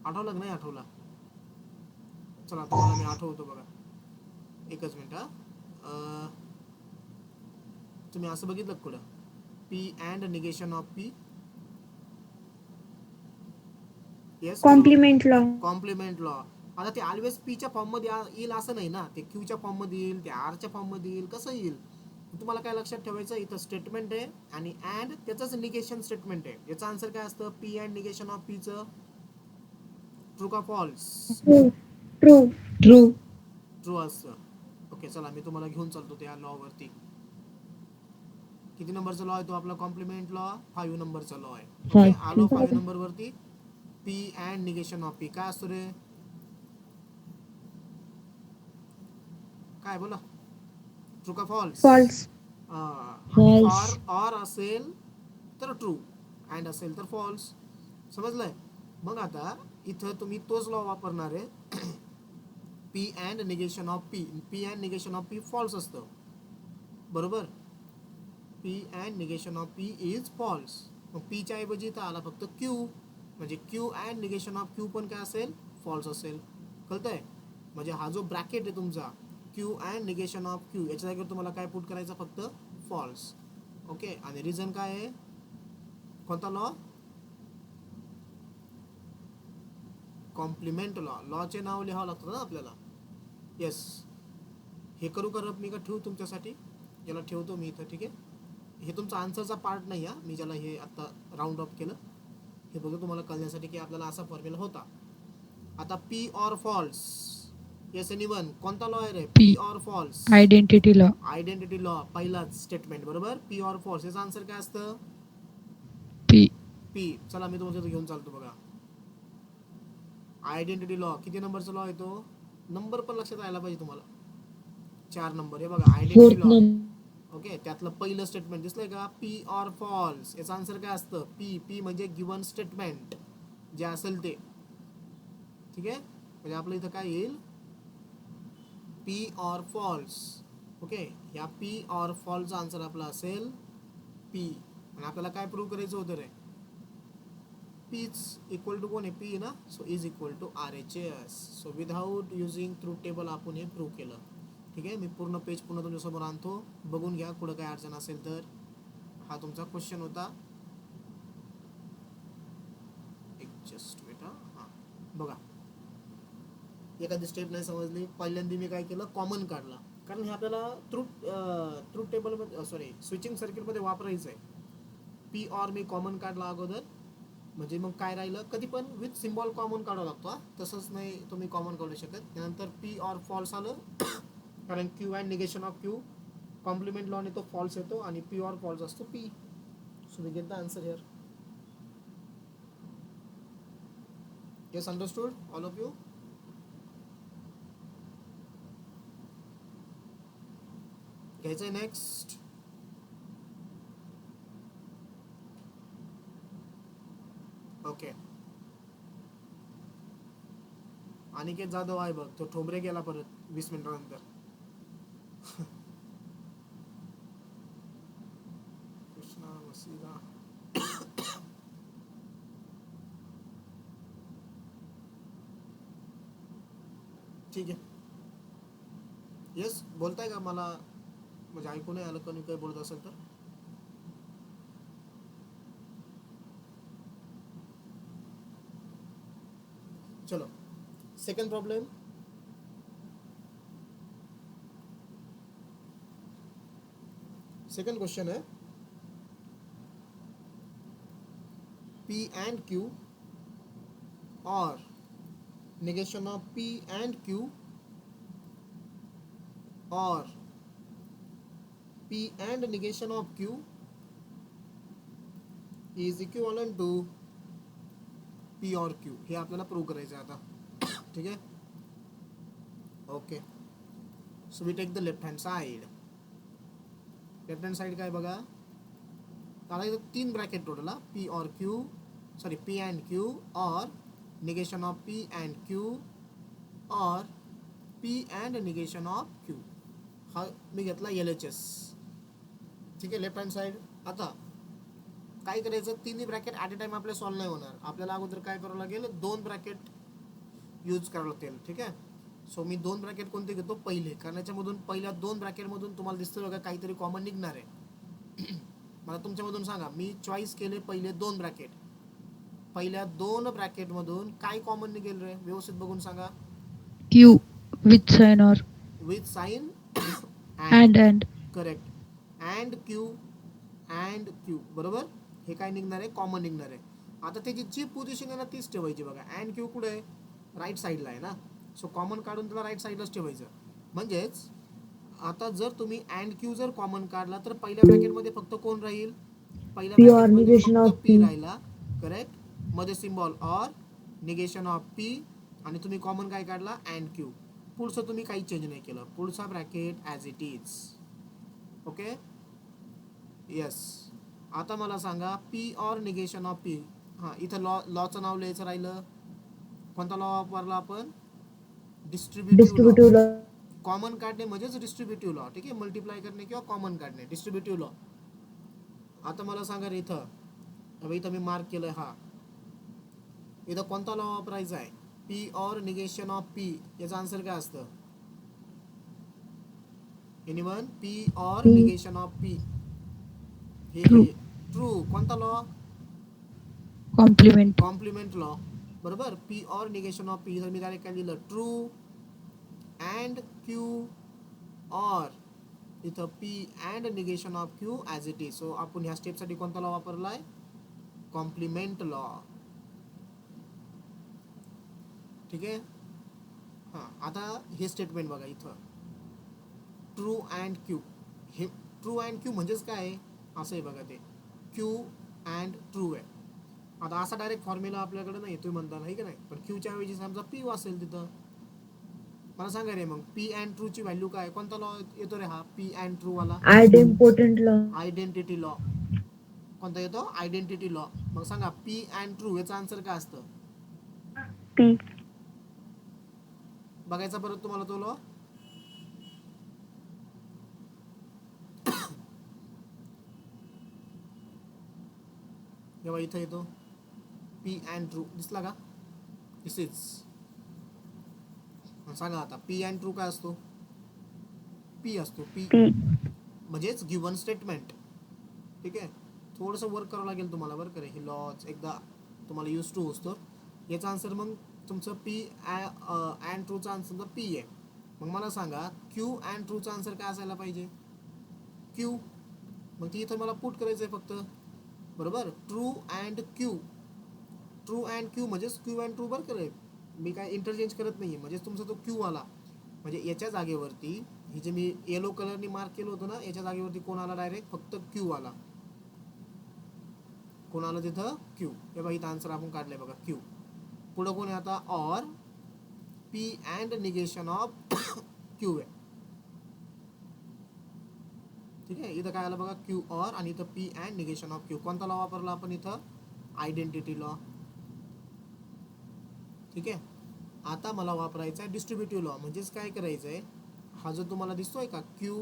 आठवलं की नाही आठवला, चला तुम्हाला मी आठवतो बघा, एकच मिनिट हा. तुम्ही असं बघितलं कुठं, P and negation of P. Yes, Complement law. Complement law. आता ते ऑलवेज Pच्या फॉर्ममध्ये येईल असं नाही ना, ते Qच्या फॉर्ममध्ये येईल, ते Rच्या फॉर्ममध्ये येईल, कसं येईल. तुम्हाला काय लक्षात ठेवायचं, इथं स्टेटमेंट आहे आणि अँड त्याचंच निगेशन स्टेटमेंट आहे. याचं आन्सर काय असतं, P अँड निगेशन ऑफ Pचं ट्रू का फॉल्स, True. ट्रू असतं. ओके. चला मी तुम्हाला घेऊन चालतो त्या लॉ वरती. किती नंबरचा लॉ आहे तो आपला, कॉम्प्लिमेंट लॉ 5 नंबरचा लॉ आहे. ओके. आलो 5 नंबर वरती. P and negation of P काय असतो रे, काय बोला, ट्रू का फॉल्स. False. False. और असेल तर ट्रू, अँड असेल तर फॉल्स. समजलंय. मग आता इथं तुम्ही तोच लॉ वापरणार आहे, P and negation of P. P and negation of P false असतं. बरोबर. P and negation of P is false. मग Pच्या ऐवजी इथं आला फक्त Q, म्हणजे Q and negation of Q पण काय असेल, फॉल्स असेल. कळतंय. म्हणजे हा जो ब्रॅकेट आहे तुमचा Q and negation of Q, याच्या जागेवर तुम्हाला काय पुट करायचं, फक्त फॉल्स. ओके. आणि रिझन काय आहे, कोणता लॉ, कॉम्प्लिमेंट लॉ, लॉचे नाव लिहावं लागतं ना आपल्याला. येस, हे करू का मी का ठेवू तुमच्यासाठी, याला ठेवतो मी इथं. ठीक आहे, हे तुमचा आन्सरचा पार्ट नाही हा, मी ज्याला हे आता राऊंड ऑफ केलं हे बघा तुम्हाला कळण्यासाठी की आपल्याला असा फॉर्म्युला होता. आता P or false, yes anyone, कोणता लॉ आहे रे? P or false, Identity law. Identity law, पहिलाच स्टेटमेंट बरोबर. पी ऑर फॉल्स, याचा आन्सर काय असतं? P. पी. चला मी तुम्हाला घेऊन चालतो बघा. आयडेंटिटी लॉ किती नंबरचा लॉ आहे तो? नंबर पण लक्षात राहायला पाहिजे तुम्हाला. 4 नंबर. हे बघा identity Fourth law. number. Okay, त्यातलं पहिलं स्टेटमेंट दिसलंय का? पी ऑर फॉल्स, याचा आन्सर काय असतं? पी. पी म्हणजे गिवन स्टेटमेंट जे असेल ते. ठीक आहे, म्हणजे आपलं इथं काय येईल? P or false. ओके, या पी ऑर फॉल्सचा आन्सर आपला असेल पी. आणि आपल्याला काय प्रूव्ह करायचं होतं रे? पीच इक्वल टू कोण आहे? पी ना. So is equal to RHS. So without using truth table आपण हे प्रूव्ह केलं. ठीक आहे, मी पूर्ण पेज पुन्हा तुमच्यासमोर आणतो, बघून घ्या कुठं काय अडचण असेल तर. हा तुमचा क्वेश्चन होता. एक जस्ट वेट. हां बघा, एखादी स्टेप नाही समजली, पहिल्यांदा मी काय केलं? कॉमन काढला, कारण हे आपल्याला ट्रूथ टेबलमध्ये सॉरी स्विचिंग सर्किटमध्ये वापरायचं आहे. पी ऑर मी कॉमन काढला अगोदर, म्हणजे मग काय राहिलं? कधी पण विथ सिम्बॉल कॉमन काढावं लागतो. तसंच नाही तुम्ही कॉमन काढू शकत. त्यानंतर पी ऑर फॉल्स आलं कारण Q and negation of Q, complement लॉने तो फॉल्स येतो आणि पी ऑर फॉल्स असतो P. So we get the answer here. Yes, understood all of you? घ्यायचंय नेक्स्ट. ओके, अनिकेत जाधव आहे बघ, तो ठोंबरे गेला परत 20 मिनिटानंतर. कृष्णा वसीला. ठीक आहे, येस बोलताय का? मला म्हणजे ऐकू नाही आलं, कोणी काही बोलत असेल तर. चलो, सेकंड प्रॉब्लेम. सेकंड क्वेश्चन है, P and Q or negation of P and Q or P and negation of Q is equivalent to P or Q. हे आपल्याला प्रूव्ह करायचं आहे आता. ठीक आहे, okay. So we take the left hand side. Left hand side काय बघा, त्याला इथं 3 bracket total. P or Q, sorry P and Q or negation of P and Q or P and negation of Q. हा मी घेतला LHS. ठीक आहे, left hand side. आता काय करायचं? तिन्ही ब्रॅकेट ॲट अ टाइम आपल्या सॉल्व नाही होणार. आपल्याला अगोदर काय करावं लागेल? 2 ब्रॅकेट यूज करावं लागतील. ठीक आहे, सो मी 2 ब्रॅकेट कोणते घेतो? पहिले, कारण याच्यामधून पहिल्या 2 ब्रॅकेटमधून तुम्हाला दिसतं बघा काहीतरी कॉमन निघणार आहे. मला तुमच्यामधून सांगा, मी चॉईस केले पहिले 2 ब्रॅकेट. पहिल्या 2 ब्रॅकेटमधून काय कॉमन निघेल रे? व्यवस्थित बघून सांगा. Q with sign or with sign and. Correct. And Q बरोबर. हे काय निघणार आहे? कॉमन निघणार आहे. आता त्याची जी पोझिशन आहे ना तीच ठेवायची बघा. अँड क्यू कुठे आहे? राईट साईडला आहे ना. सो कॉमन काढून त्याला राईट साईडलाच ठेवायचं. म्हणजेच आता जर तुम्ही अँड क्यू जर कॉमन काढला तर पहिल्या ब्रॅकेटमध्ये फक्त कोण राहील? पहिल्या P or ब्रॅकेटमध्ये negation फक्त of पी P. राहिला. करेक्ट, मध्ये symbol or negation of P, आणि तुम्ही कॉमन काय काढला? And Q. पुढचं तुम्ही काही चेंज नाही केलं, पुढचा bracket as it is. Okay, yes. आता मला सांगा, P or negation of P. हां, इथं लॉचं नाव लिहायचं राहिलं. कोणता लॉ वापरला आपण? Distributive law. Distributive law. Common काढणे म्हणजेच डिस्ट्रीब्युटिव्ह लॉ. ठीक आहे, मल्टिप्लाय करणे किंवा कॉमन काढणे, डिस्ट्रीब्युटिव्ह लॉ. आता मला सांगा रे, इथं मी मार्क केलं. हा इथं कोणता लॉ वापरायचा आहे? P or negation of P. याचा आन्सर काय असतं? Anyone? P or P. Negation of P. हे True. ट्रू. कोणता लॉ? Complement. कॉम्प्लिमेंट लॉ बरोबर. P or negation of P, तर मी डायरेक्ट काय लिहिलं, ट्रू अँड क्यू ऑर इथं P and negation of Q as it is. So आपण ह्या स्टेपसाठी कोणता लॉ वापरलाय, कॉम्प्लिमेंट लॉ. ठीक आहे. हां, आता हे स्टेटमेंट बघा इथं, ट्रू अँड क्यू. हे ट्रू अँड क्यू म्हणजेच काय आहे, असं आहे बघा, ते क्यू अँड ट्रू आहे. आता असा डायरेक्ट फॉर्म्युला आपल्याकडे नाही, तुम्ही म्हणता नाही की नाही, पण क्यूच्या ऐवजी समजा पी वासेल तिथं. मला सांगा रे मग पी अँड ट्रू ची व्हॅल्यू काय, कोणता लॉ येतो रे हा पी अँड ट्रू वाला, आयडेम्पोर्टंट लॉ. Identity law. कोणता येतो, आयडेंटिटी लॉ. मग सांगा पी अँड ट्रू याचा आन्सर काय असतं, P. बघायचा परत तुम्हाला तो लॉ. जेव्हा इथं येतो पी अँड ट्रू दिसला का, दिस इज. सांगा आता पी अँड ट्रू काय असतो, पी असतो. P P. म्हणजेच गिवन स्टेटमेंट. ठीक आहे. थोडंसं वर्क करावं लागेल तुम्हाला बरं का रे, हे लॉज एकदा तुम्हाला यूज टू होतो. याचा आन्सर मग तुमचं पी अँड ट्रूचा आन्सर पी आहे. मग मला सांगा क्यू अँड ट्रूचा आन्सर काय असायला पाहिजे, क्यू. मग ती इथं मला पुट करायचं आहे फक्त, बरोबर. True and Q, true and Q म्हणजेच क्यू अँड ट्रू बरं करे, मी काय इंटरचेंज करत नाही आहे. म्हणजेच तुमचा तो क्यू आला, म्हणजे याच्या जागेवरती ही जे मी येलो कलरनी मार्क केलं होतं ना, याच्या जागेवरती कोण आला, डायरेक्ट फक्त क्यू आला. कोण आलं तिथं, क्यू. हे बघा इथं आन्सर आपण काढलंय बघा, क्यू. पुढं कोण आहे आता, or P and negation of Q आहे. ठीक आहे. इथं काय आलं बघा, क्यू ऑर, आणि इथं P and negation of Q. कोणता लॉ वापरला आपण इथं, आयडेंटिटी लॉ. ठीक आहे. आता मला वापरायचा आहे डिस्ट्रीब्युटिव्ह लॉ. म्हणजेच काय करायचं आहे, हा जो तुम्हाला दिसतोय का क्यू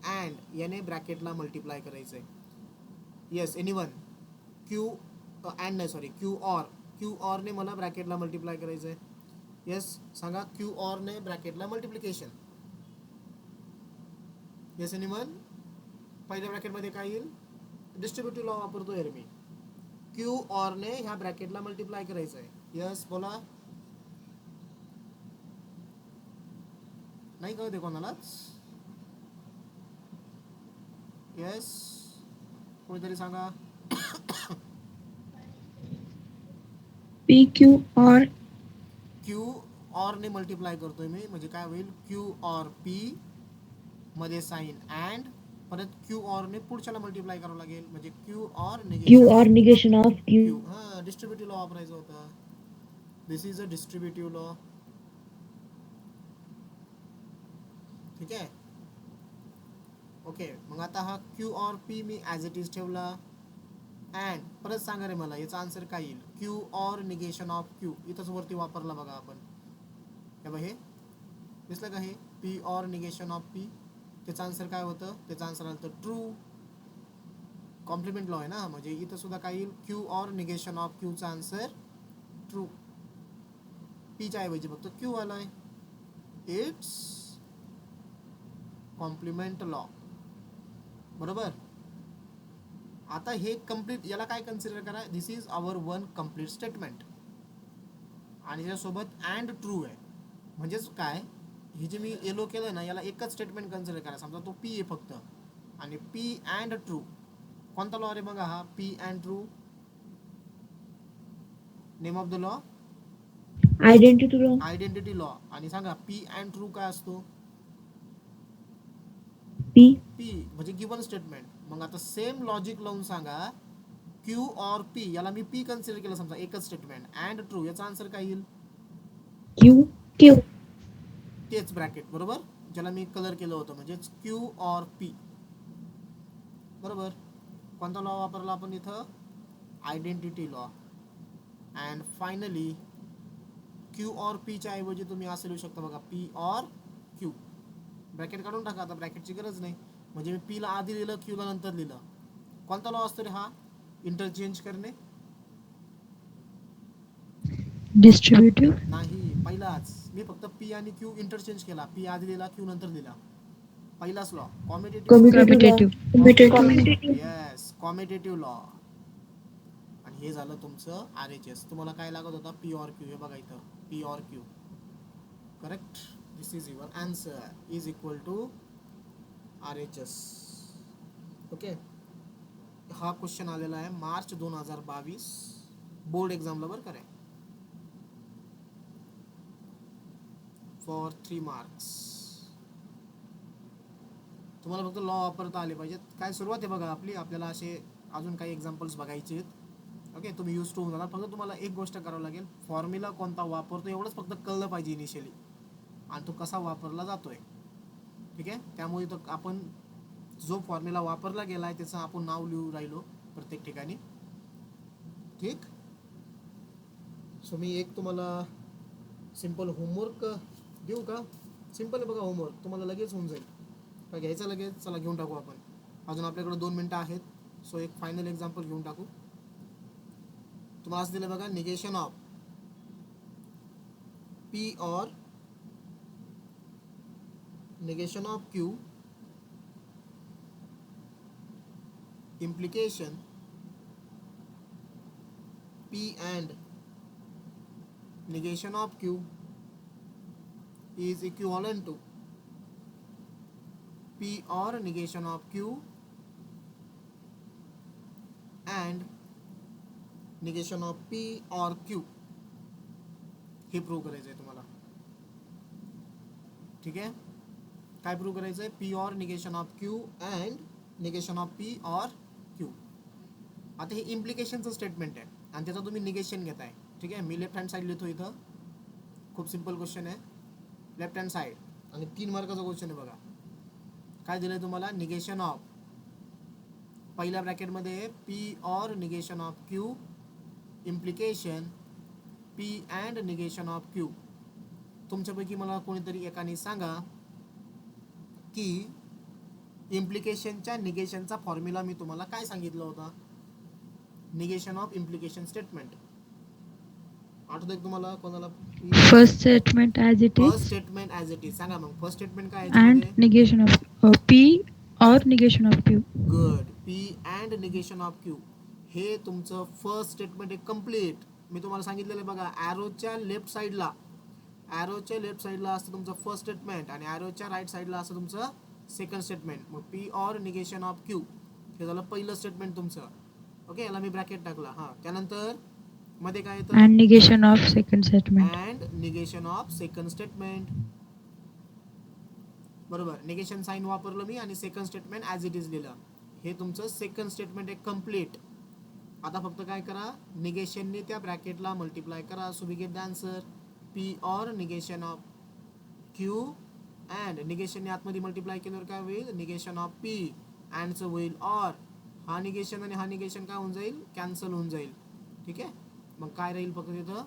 अँड, याने ब्रॅकेटला मल्टिप्लाय करायचं आहे. येस एनीवन, क्यू अँड नाही सॉरी, क्यू ऑर, क्यू ऑरने मला ब्रॅकेटला मल्टिप्लाय करायचं आहे. येस सांगा, क्यू ऑरने ब्रॅकेटला मल्टिप्लिकेशन. येस एनीवन, पहिल्या ब्रॅकेटमध्ये काय येईल, डिस्ट्रीब्युटिव्ह लॉ वापरतो यार मी. क्यू ऑरने ह्या ब्रॅकेटला मल्टिप्लाय करायचं आहे. यस बोला, नाही कळते कोणालाच. येस कोणीतरी सांगा. P, Q, R. क्यू ऑरने मल्टिप्लाय करतोय मी, म्हणजे काय होईल, क्यू ऑर पी मध्ये साइन अँड, परत क्यू ऑरने पुढच्याला मल्टिप्लाय करावं लागेल, म्हणजे Q or Q or negation of Q. Q. हां, डिस्ट्रीब्युटिव्ह लॉ वापरायचा होता. This is a distributive law. ठीक आहे. ओके. मग आता हा क्यू ऑर पी मी ॲज इट इज ठेवला. अँड परत सांगा रे मला याचा आन्सर काय येईल, Q or negation of Q. इथंच वरती वापरला बघा आपण, हे बघ, हे दिसलं का, हे P or negation of P. त्याचं आन्सर काय होतं, त्याचं आन्सर आलं तर ट्रू. कॉम्प्लिमेंट लॉ आहे ना, म्हणजे इथं सुद्धा काय येईल, क्यू ऑर निगेशन ऑफ क्यूचा आन्सर ट्रू. पीच्या ऐवजी फक्त क्यू आलाय. It's complement law. बरोबर. आता हे कम्प्लीट, याला काय कन्सिडर करा, this is our one complete statement, आणि त्याच्यासोबत अँड ट्रू आहे. म्हणजेच काय, हे जे मी येलो केलं ना, याला एकच स्टेटमेंट कन्सिडर करा. समजा तो पी आहे फक्त, आणि पी अँड ट्रू. कोणता लॉ रे बघा हा, P and true. Name of the law, Identity law. Identity law. आणि सांगा पी अँड ट्रू काय असतो, P. पी म्हणजे गिवन स्टेटमेंट. मग आता सेम लॉजिक लावून सांगा, क्यू ऑर पी, याला मी पी कन्सिडर केलं समजा, एकच स्टेटमेंट, अँड ट्रू, याचा आन्सर काय येईल, Q. Q. तेच ब्रॅकेट, बरोबर, ज्याला मी कलर केलं होतं, म्हणजेच क्यू ऑर पी. बरोबर. कोणता लॉ वापरला आपण इथं, identity law. And finally Q or पीच्या ऐवजी तुम्ही असं लिहू शकता बघा, पी ऑर क्यू. ब्रॅकेट काढून टाका, आता ब्रॅकेटची गरज नाही. म्हणजे मी पीला आधी लिहिलं, क्यूला नंतर लिहिलं. कोणता लॉ असतो रे हा, इंटरचेंज करणे, डिस्ट्रीब्युटिव्ह. नाही पहिलाच. मी फक्त पी आणि क्यू इंटरचेंज केला, पी आधी लिहिला, क्यू नंतर लिहिला. पहिलाच लॉ, commutative. Commutative. Commutative. Yes, commutative law. आणि हे झालं तुमचं RHS. तुम्हाला काय लागत होता P or Q. हे बघा इथं P or Q. Correct. This is your answer is equal to RHS. Okay. हा क्वेश्चन आलेला आहे मार्च 2022 बोर्ड एक्झामला बरं करे फॉर 3 मार्क्स. तुम्हाला फक्त लॉ वापरता आले पाहिजेत. काय सुरुवात आहे बघा आपली. आपल्याला असे अजून काही एक्झाम्पल्स बघायचे आहेत. ओके. तुम्ही यूज टू होऊन जाणार. फक्त तुम्हाला एक गोष्ट करावं लागेल, फॉर्म्युला कोणता वापरतो एवढंच फक्त कळलं पाहिजे इनिशियली, आणि तो कसा वापरला जातोय. ठीक आहे. त्यामुळे तो आपण जो फॉर्म्युला वापरला गेला आहे त्याचं आपण नाव लिहू राहिलो प्रत्येक ठिकाणी. ठीक. सो मी एक तुम्हाला सिंपल होमवर्क देऊ का. सिंपल आहे बघा होमवर्क, तुम्हाला लगेच होऊन जाईल. काय घ्यायचं लगेच, चला घेऊन टाकू आपण. अजून आपल्याकडे 2 मिनिटं आहेत. सो एक फायनल एक्झाम्पल घेऊन टाकू. तुम्हाला असं दिलं बघा, negation of P or negation of Q, implication P and negation of Q is equivalent to P or negation of Q and negation of P or Q. हे प्रूव्ह करायचं आहे तुम्हाला. ठीक आहे. काय प्रूव्ह करायचं आहे. P or negation of Q and negation of P or Q. आता हे इम्प्लिकेशनचं स्टेटमेंट आहे आणि त्याचं तुम्ही निगेशन घेताय. ठीक आहे. मी लेफ्ट हँड साईड लिहितो इथं. खूप सिंपल क्वेश्चन आहे. लेफ्ट हँड साईड आणि 3 मार्काचा क्वेश्चन आहे बघा. काय दिलंय तुम्हाला. निगेशन ऑफ, पहिल्या ब्रॅकेटमध्ये P or negation of Q, implication P and negation of Q. तुमच्यापैकी मला कोणीतरी एकाने सांगा की इम्प्लिकेशनच्या निगेशनचा फॉर्म्युला मी तुम्हाला काय सांगितलं होता. निगेशन ऑफ इम्प्लिकेशन स्टेटमेंट आठवतं का तुम्हाला कोणाला. First statement as it first is statement as it is. सांगा मग फर्स्ट स्टेटमेंट काय अँड आहे. निगेशन ऑफ P और negation of Q. Good. P and negation of Q. हे तुमचं फर्स्ट स्टेटमेंट आहे कम्प्लीट. मी तुम्हाला सांगितलेलं बघा, ॲरोच्या लेफ्ट साईडला असतं तुमचं फर्स्ट स्टेटमेंट आणि ॲरोच्या राईट साईडला असतं तुमचं सेकंड स्टेटमेंट. मग P or negation of Q हे झालं पहिलं स्टेटमेंट तुमचं. ओके. याला मी ब्रॅकेट टाकला. हां. त्यानंतर मध्ये काय येतं. And negation of second statement. And negation of second statement. बरोबर. निगेशन साईन वापरलं मी आणि second statement as it is लिहिलं. हे तुमचं सेकंड स्टेटमेंट आहे कम्प्लीट. आता फक्त काय करा, निगेशनने त्या ब्रॅकेटला मल्टिप्लाय करा. So we get the answer P or negation of Q and निगेशनने आतमध्ये मल्टिप्लाय केल्यावर काय होईल. निगेशन ऑफ P अँडचं होईल ऑर. हा निगेशन आणि हा निगेशन काय होऊन जाईल, कॅन्सल होऊन जाईल. ठीक आहे. मग काय राहील फक्त तिथं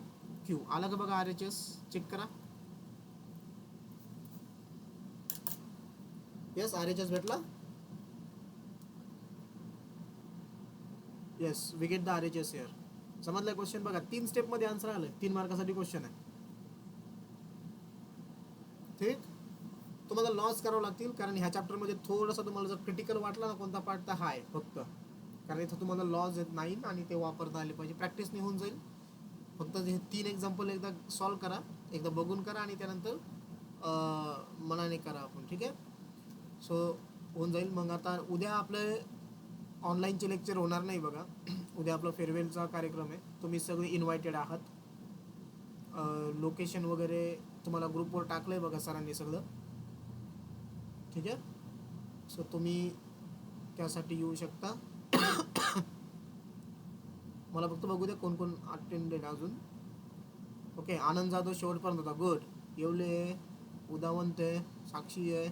Q. आलं का बघा RHS. चेक करा. येस RHS भेटला. Yes we get the RHS here. समजलं क्वेश्चन बघा. 3 स्टेपमध्ये आन्सर आलं. 3 मार्कासाठी क्वेश्चन आहे. ठीक. तुम्हाला लॉस करावं लागतील कारण ह्या चॅप्टरमध्ये थोडंसं तुम्हाला जर क्रिटिकल वाटला ना कोणता पार्ट तर हाय फक्त, कारण इथं तुम्हाला लॉस येत नाही आणि ते वापरता आले पाहिजे. प्रॅक्टिसने होऊन जाईल. फक्त हे 3 एक्झाम्पल एकदा सॉल्व करा, एकदा बघून करा आणि त्यानंतर मनाने करा आपण. ठीक आहे. सो होऊन जाईल. मग आता उद्या आपले ऑनलाईनचे लेक्चर होणार नाही बघा. उद्या आपला फेअरवेलचा कार्यक्रम आहे. तुम्ही सगळे इन्व्हायटेड आहात. लोकेशन वगैरे तुम्हाला ग्रुपवर टाकलं आहे बघा सरांनी सगळं. ठीक आहे. सो तुम्ही त्यासाठी येऊ शकता. मला फक्त बघू द्या कोण कोण अटेंडेड अजून. ओके. आनंद जाधव शेवटपर्यंत होता. गुड. येवले, उदावंत आहे, साक्षी आहे,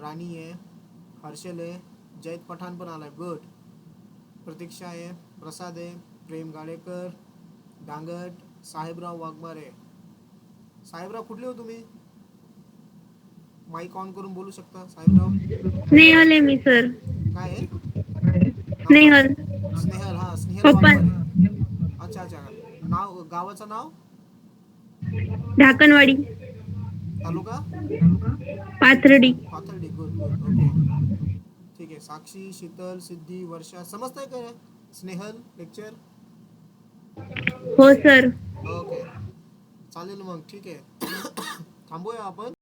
राणी आहे, हर्षल आहे, जयत पठाण पण आलाय. गुड. प्रतीक्षा आहे, प्रसाद आहे, प्रेम गाडेकर, डांगट, साहेबराव वाघमारे. साहेबराव कुठले हो तुम्ही. माईक ऑन करून बोलू शकता साहेबराव. स्नेहल आहे मी सर. काय आहे. स्नेहल. स्नेहल. हा स्नेहल पप्पा. वाघमारे. अच्छा अच्छा. नाव गावाचं नाव. Dhakanwadi. Taluka Pathardi. Pathardi. Good good. Okay. ठीक आहे. साक्षी, शीतल, सिद्धी, वर्षा समजतंय काय. स्नेहल लेक्चर हो सर. ओके चालेल मग ठीक आहे थांबूया आपण